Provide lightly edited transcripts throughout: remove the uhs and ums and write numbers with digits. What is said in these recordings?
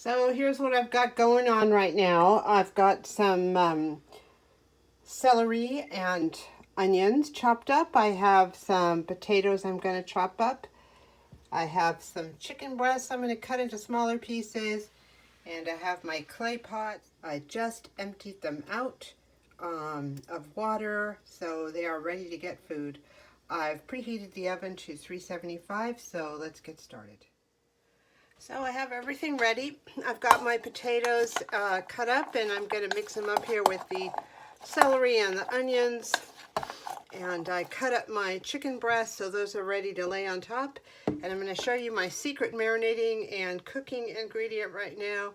So here's what I've got going on right now. I've got some celery and onions chopped up. I have some potatoes I'm going to chop up. I have some chicken breasts I'm going to cut into smaller pieces. And I have my clay pot. I just emptied them out of water, so they are ready to get food. I've preheated the oven to 375, so let's get started. So I have everything ready. I've got my potatoes cut up, and I'm going to mix them up here with the celery and the onions. And I cut up my chicken breasts, so those are ready to lay on top. And I'm going to show you my secret marinating and cooking ingredient right now.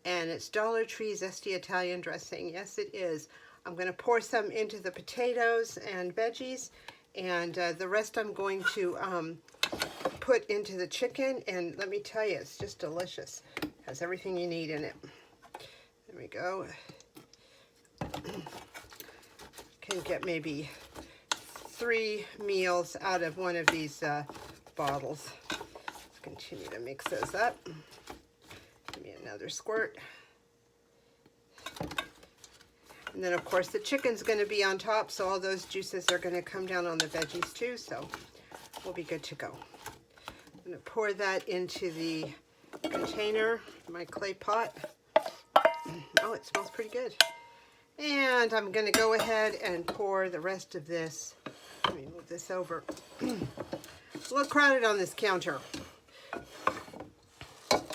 And it's Dollar Tree Zesty Italian dressing. Yes, it is. I'm going to pour some into the potatoes and veggies. And the rest I'm going to put into the chicken. And let me tell you, it's just delicious. It has everything you need in it. There we go. Can get maybe 3 meals out of one of these bottles. Let's continue to mix those up. Give me another squirt. And then of course the chicken's going to be on top, so all those juices are going to come down on the veggies too, so we'll be good to go. I'm going to pour that into the container, my clay pot. Oh, it smells pretty good. And I'm going to go ahead and pour the rest of this. Let me move this over. It's a little crowded on this counter.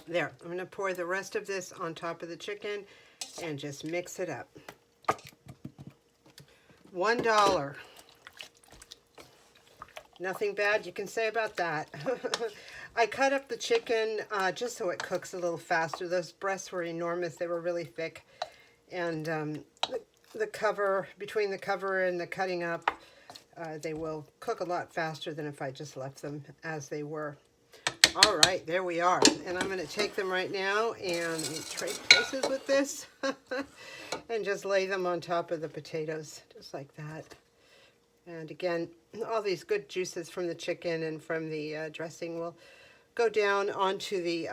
There, I'm going to pour the rest of this on top of the chicken and just mix it up. $1. Nothing bad you can say about that. I cut up the chicken just so it cooks a little faster. Those breasts were enormous. They were really thick. And the cover, between the cover and the cutting up, they will cook a lot faster than if I just left them as they were. All right, there we are. And I'm going to take them right now and trade places with this and just lay them on top of the potatoes, just like that. And again, all these good juices from the chicken and from the dressing will go down onto the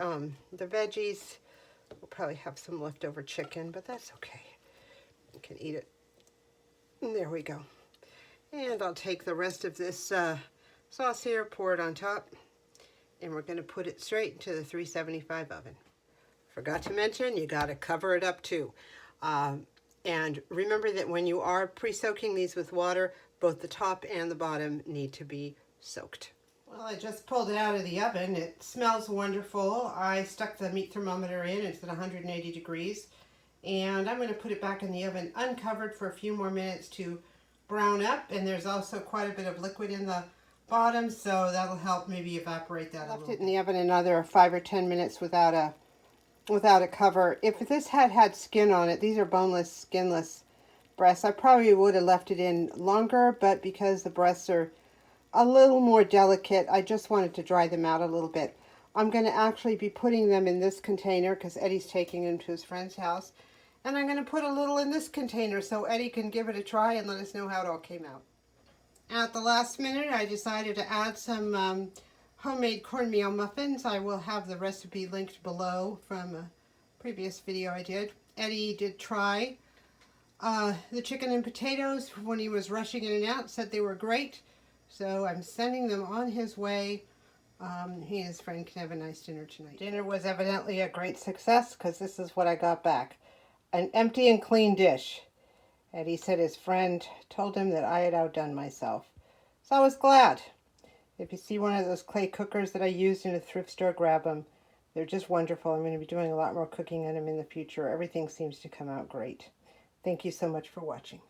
veggies. We'll probably have some leftover chicken, but that's okay. You can eat it. And there we go. And I'll take the rest of this sauce here, pour it on top, and we're going to put it straight into the 375 oven. Forgot to mention, you got to cover it up too. And remember that when you are pre-soaking these with water, both the top and the bottom need to be soaked. Well, I just pulled it out of the oven. It smells wonderful. I stuck the meat thermometer in. It's at 180 degrees. And I'm going to put it back in the oven uncovered for a few more minutes to brown up. And there's also quite a bit of liquid in the bottom, so that'll help maybe evaporate that a little bit. Left it in the oven another 5 or 10 minutes without a cover. If this had skin on it, these are boneless, skinless breasts, I probably would have left it in longer, but because the breasts are a little more delicate, I just wanted to dry them out a little bit. I'm going to actually be putting them in this container because Eddie's taking them to his friend's house. And I'm going to put a little in this container so Eddie can give it a try and let us know how it all came out. At the last minute, I decided to add some homemade cornmeal muffins. I will have the recipe linked below from a previous video I did. Eddie did try the chicken and potatoes when he was rushing in and out, said they were great. So I'm sending them on his way. He and his friend can have a nice dinner tonight. Dinner was evidently a great success because this is what I got back. An empty and clean dish. Eddie said his friend told him that I had outdone myself. So I was glad. If you see one of those clay cookers that I used in a thrift store, grab them. They're just wonderful. I'm going to be doing a lot more cooking in them in the future. Everything seems to come out great. Thank you so much for watching.